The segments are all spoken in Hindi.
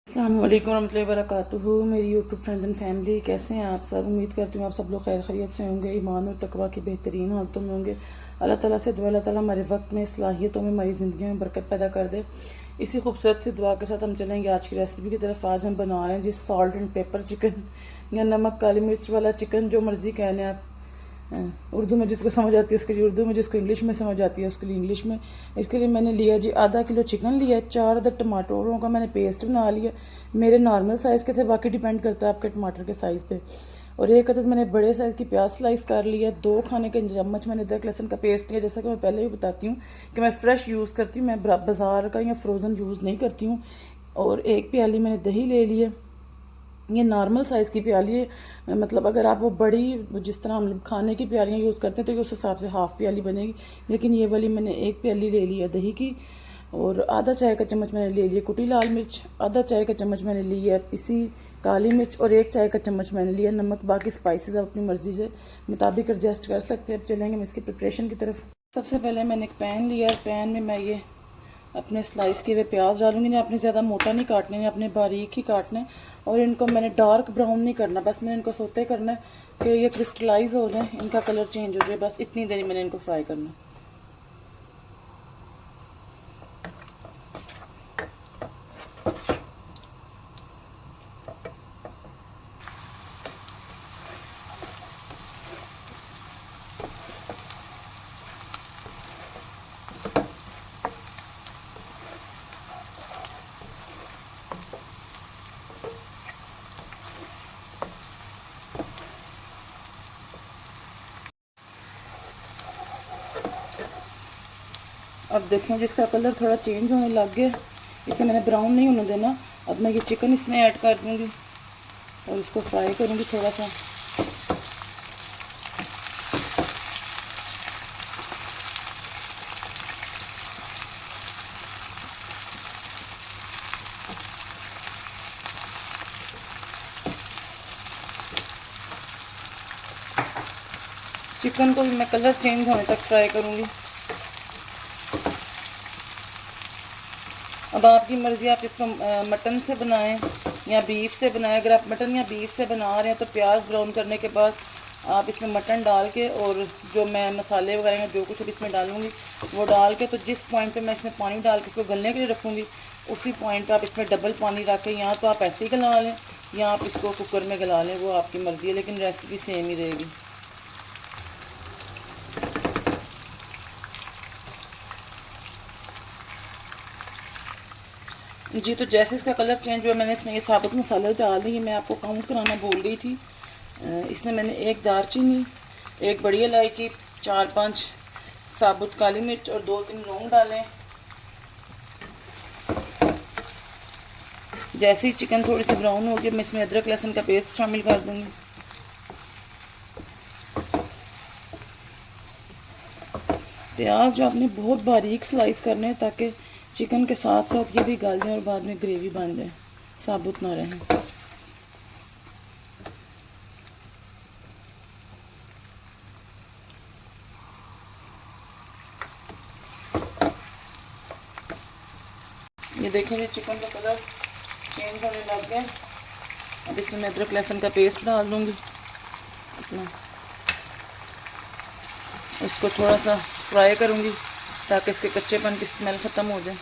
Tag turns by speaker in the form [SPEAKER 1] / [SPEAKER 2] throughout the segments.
[SPEAKER 1] अस्सलाम वालेकुम रहमतुल्लाहि व बरकातुहू। मेरी यूट्यूब फ्रेंड्स एंड फैमिली, कैसे हैं आप सब। उम्मीद करती हूँ आप सब लोग खैर खैरियत से होंगे, ईमान और तकवा की बेहतरीन हालतों में होंगे। अल्लाह ताला से दुआ, अल्लाह ताला हमारे वक्त में, सलाहियतों में, हमारी ज़िंदगी में बरकत पैदा कर दे। इसी खूबसूरत सी दुआ के साथ हम चलेंगे आज की रेसिपी की तरफ। आज हम बना रहे हैं जी सॉल्ट एंड पेपर चिकन, या नमक काली मिर्च वाला चिकन, जो मर्ज़ी कह लें आप। उर्दू में जिसको समझ आती है उसके लिए उर्दू में, जिसको इंग्लिश में समझ आती है उसके लिए इंग्लिश में। इसके लिए मैंने लिया जी आधा किलो चिकन लिया है, 4 अदर टमाटरों का मैंने पेस्ट बना लिया। मेरे नॉर्मल साइज़ के थे, बाकी डिपेंड करता है आपके टमाटर के साइज़ पे। और एक अदद मैंने बड़े साइज़ की प्याज स्लाइस कर लिया। 2 खाने के चम्मच मैंने अदरक लहसुन का पेस्ट लिया। जैसा कि मैं पहले भी बताती हूँ कि मैं फ़्रेश यूज़ करती हूँ, मैं बाज़ार का या फ्रोज़न यूज़ नहीं करती हूँ। और 1 प्याली मैंने दही ले ली है। ये नॉर्मल साइज़ की प्याली है, मतलब अगर आप वो बड़ी जिस तरह हम लोग खाने की प्यालियाँ यूज़ करते हैं तो उस हिसाब से हाफ़ प्याली बनेगी, लेकिन ये वाली मैंने 1 प्याली ले ली है दही की। और आधा चाय का चम्मच मैंने ले लिया कुटी लाल मिर्च, आधा चाय का चम्मच मैंने ली है पिसी काली मिर्च, और 1 चाय का चम्मच मैंने लिया नमक। बाकी स्पाइसेस आप अपनी मर्ज़ी से मुताबिक एडजस्ट कर सकते हैं। अब चलेंगे हम इसकी प्रिपरेशन की तरफ। सबसे पहले मैंने एक पैन लिया, पैन में मैं ये अपने स्लाइस किए हुए प्याज डालूंगी। नहीं, आपने ज़्यादा मोटा नहीं काटने, नहीं आपने बारीक ही काटना है। और इनको मैंने डार्क ब्राउन नहीं करना, बस मैंने इनको सोते करना है कि ये क्रिस्टलाइज हो जाए, इनका कलर चेंज हो जाए, बस इतनी देर मैंने इनको फ्राई करना है। अब देखें जिसका कलर थोड़ा चेंज होने लग गया, इसे मैंने ब्राउन नहीं होने देना। अब मैं ये चिकन इसमें ऐड कर दूँगी और इसको फ्राई करूँगी थोड़ा सा। चिकन को भी मैं कलर चेंज होने तक फ्राई करूँगी। अब आपकी मर्ज़ी, आप इसको मटन से बनाएं या बीफ से बनाएं। अगर आप मटन या बीफ से बना रहे हैं तो प्याज ब्राउन करने के बाद आप इसमें मटन डाल के, और जो मैं मसाले वगैरह जो कुछ इसमें डालूंगी वो डाल के, तो जिस पॉइंट पे मैं इसमें पानी डाल के इसको गलने के लिए रखूँगी उसी पॉइंट पे आप इसमें डबल पानी रख के, या तो आप ऐसे ही गला लें या आप इसको कुकर में गला लें, वो आपकी मर्ज़ी है, लेकिन रेसिपी सेम ही रहेगी। जी, तो जैसे इसका कलर चेंज हुआ मैंने इसमें ये साबुत मसाले डाल दिए। मैं आपको काउंट कराना भूल गई थी। इसमें मैंने 1 दालचीनी, 1 बड़ी इलायची, 4-5 साबुत काली मिर्च और 2-3 लौंग डालें। जैसे ही चिकन थोड़ी सी ब्राउन हो गई मैं इसमें अदरक लहसुन का पेस्ट शामिल कर दूँगी। प्याज जो आपने बहुत बारीक स्लाइस करने हैं ताकि चिकन के साथ साथ ये भी गल जाए और बाद में ग्रेवी बन जाए, साबुत ना रहें। ये देखें, ये चिकन का कलर चेंज होने लग गया। अब इसमें मैं अदरक लहसुन का पेस्ट डाल दूँगी अपना, उसको थोड़ा सा फ्राई करूँगी ताकि इसके कच्चेपन की स्मेल ख़त्म हो जाए।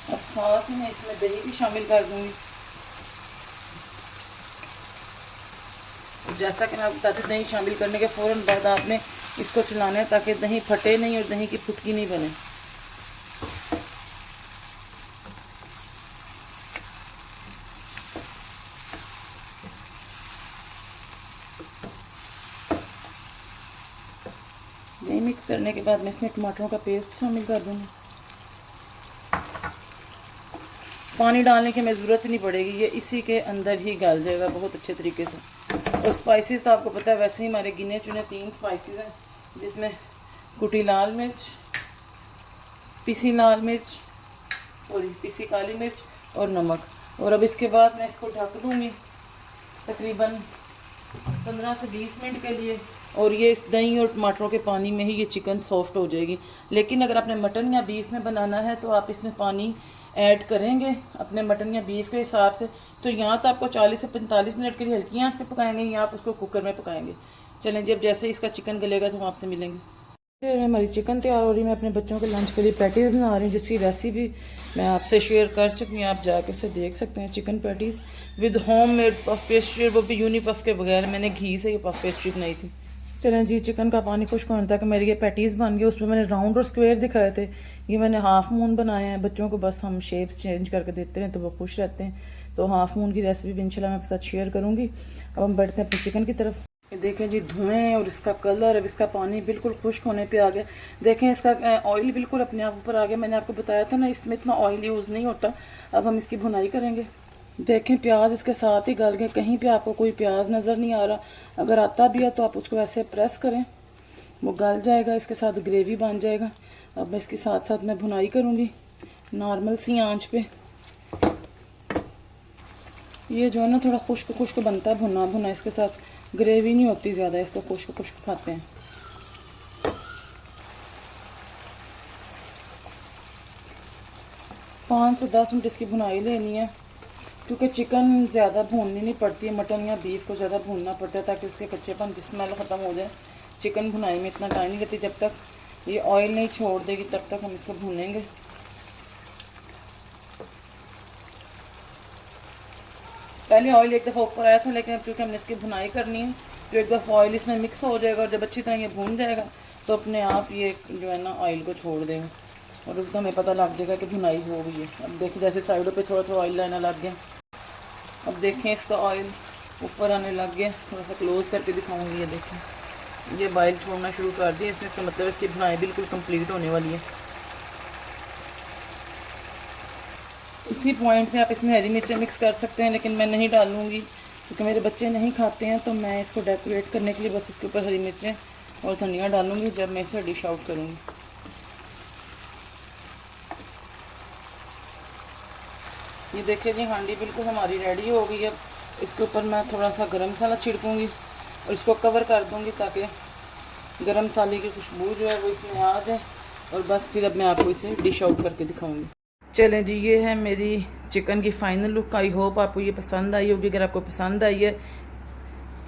[SPEAKER 1] अब साथ में इसमें दही भी शामिल कर दूँगी। जैसा कि मैं आपको बताती, दही शामिल करने के फ़ौरन बाद आपने इसको चलाना है ताकि दही फटे नहीं और दही की फुटकी नहीं बने। दही मिक्स करने के बाद मैं इसमें टमाटरों का पेस्ट शामिल कर दूँगी। पानी डालने की हमें ज़रूरत ही नहीं पड़ेगी, ये इसी के अंदर ही गल जाएगा बहुत अच्छे तरीके से। और स्पाइसेस तो आपको पता है, वैसे ही हमारे गिने चुने 3 स्पाइसेस हैं, जिसमें कुटी लाल मिर्च, पिसी लाल मिर्च, पिसी काली मिर्च और नमक। और अब इसके बाद मैं इसको ढक दूँगी तकरीबन 15 से 20 मिनट के लिए। और ये दही और टमाटरों के पानी में ही ये चिकन सॉफ्ट हो जाएगी। लेकिन अगर आपने मटन या बीफ में बनाना है तो आप इसमें पानी ऐड करेंगे अपने मटन या बीफ के हिसाब से। तो यहाँ तो आपको 40 से 45 मिनट के लिए हल्की आंच पे पकाएंगे, या आप उसको कुकर में पकाएंगे। चलें जी, अब जैसे इसका चिकन गलेगा तो हम आपसे मिलेंगे। हमारी चिकन तैयार हो रही है। मैं अपने बच्चों के लंच के लिए पैटीज़ बना रही हूँ, जिसकी रेसिपी मैं आपसे शेयर कर चुकी हूँ। आप जाके उसे देख सकते हैं। Chicken patties with home made puff pastry, वो भी यूनी पफ के बगैर। मैंने घी से ये पफ पेस्ट्री बनाई थी। चलें जी, चिकन का पानी खुश्क होने तक मेरी ये पैटीज़ बन गई। उसमें मैंने राउंड और स्क्वायर दिखाए थे, ये मैंने हाफ मून बनाए हैं। बच्चों को बस हम शेप्स चेंज करके देते हैं तो वो खुश रहते हैं। तो हाफ मून की रेसिपी भी इंशाल्लाह मैं आपके साथ शेयर करूँगी। अब हम बढ़ते हैं अपने चिकन की तरफ। देखें जी, धुएं और इसका कलर, अब इसका पानी बिल्कुल खुश्क होने पे आ गया। देखें इसका ऑयल बिल्कुल अपने आप ऊपर आ गया। मैंने आपको बताया था ना, इसमें इतना ऑयल यूज़ नहीं होता। अब हम इसकी भुनाई करेंगे। देखें प्याज इसके साथ ही गल गए, कहीं पे आपको कोई प्याज नज़र नहीं आ रहा। अगर आता भी है तो आप उसको ऐसे प्रेस करें, वो गल जाएगा, इसके साथ ग्रेवी बन जाएगा। अब मैं इसके साथ साथ मैं भुनाई करूँगी नॉर्मल सी आंच पे। ये जो है ना थोड़ा खुश्क खुश्क बनता है, भुना भुना, इसके साथ ग्रेवी नहीं होती ज़्यादा, इसको खुश्क खुश्क खाते हैं। 5 से 10 मिनट इसकी भुनाई लेनी है, क्योंकि चिकन ज़्यादा भूननी नहीं पड़ती है। मटन या बीफ को ज़्यादा भूनना पड़ता है ताकि उसके कच्चेपन की स्मेल ख़त्म हो जाए। चिकन भुनाई में इतना टाइम नहीं लेती, जब तक ये ऑयल नहीं छोड़ देगी तब तक हम इसको भूनेंगे। पहले ऑयल एक दफ़ा ऊपर आया था, लेकिन अब चूँकि हमने इसकी भुनाई करनी है तो एक दफ़ा ऑयल इसमें मिक्स हो जाएगा, और जब अच्छी तरह ये भून जाएगा तो अपने आप ये जो है ना ऑयल को छोड़ देगा, और एकदम हमें पता लग जाएगा कि भुनाई हो गई है। अब देखिए जैसे साइडों पे थोड़ा थोड़ा ऑयल आने लग गया। अब देखें इसका ऑयल ऊपर आने लग गया। थोड़ा सा क्लोज करके दिखाऊंगी। ये देखें, ये ऑयल छोड़ना शुरू कर दिया इसने, इसका मतलब इसकी भुनाई बिल्कुल कंप्लीट होने वाली है। इसी पॉइंट पे आप इसमें हरी मिर्चें मिक्स कर सकते हैं, लेकिन मैं नहीं डालूंगी क्योंकि मेरे बच्चे नहीं खाते हैं। तो मैं इसको डेकोरेट करने के लिए बस इसके ऊपर हरी मिर्चें और धनिया डालूंगी जब मैं इसे डिश आउट करूँगी। ये देखिए जी, हांडी बिल्कुल हमारी रेडी हो गई है। इसके ऊपर मैं थोड़ा सा गरम मसाला छिड़कूँगी और इसको कवर कर दूँगी ताकि गरम मसाले की खुशबू जो है वो इसमें आ जाए। और बस फिर अब मैं आपको इसे डिश आउट करके दिखाऊँगी। चलें जी, ये है मेरी चिकन की फ़ाइनल लुक। आई होप आपको ये पसंद आई होगी। अगर आपको पसंद आई है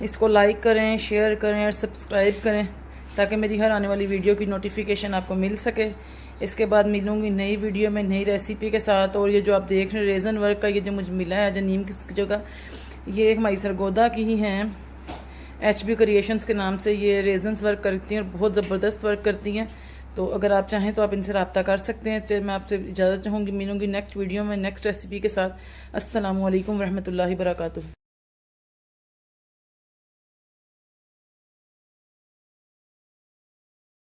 [SPEAKER 1] इसको लाइक करें, शेयर करें और सब्सक्राइब करें ताकि मेरी हर आने वाली वीडियो की नोटिफिकेशन आपको मिल सके। इसके बाद मिलूंगी नई वीडियो में नई रेसिपी के साथ। और ये जो आप देख रहे हैं रेज़न वर्क का, ये जो मुझे मिला है जनीम की जगह, ये एक हमारी सरगोदा की ही हैं, HB क्रिएशंस के नाम से ये रेजन्स वर्क करती हैं और बहुत ज़बरदस्त वर्क करती हैं। तो अगर आप चाहें तो आप इनसे रब्ता कर सकते हैं। चलिए मैं आपसे इजाज़त चाहूँगी, मिलूंगी नेक्स्ट वीडियो में नेक्स्ट रेसिपी के साथ। अस्सलामु अलैकुम रहमतुल्लाहि बरकातुहू।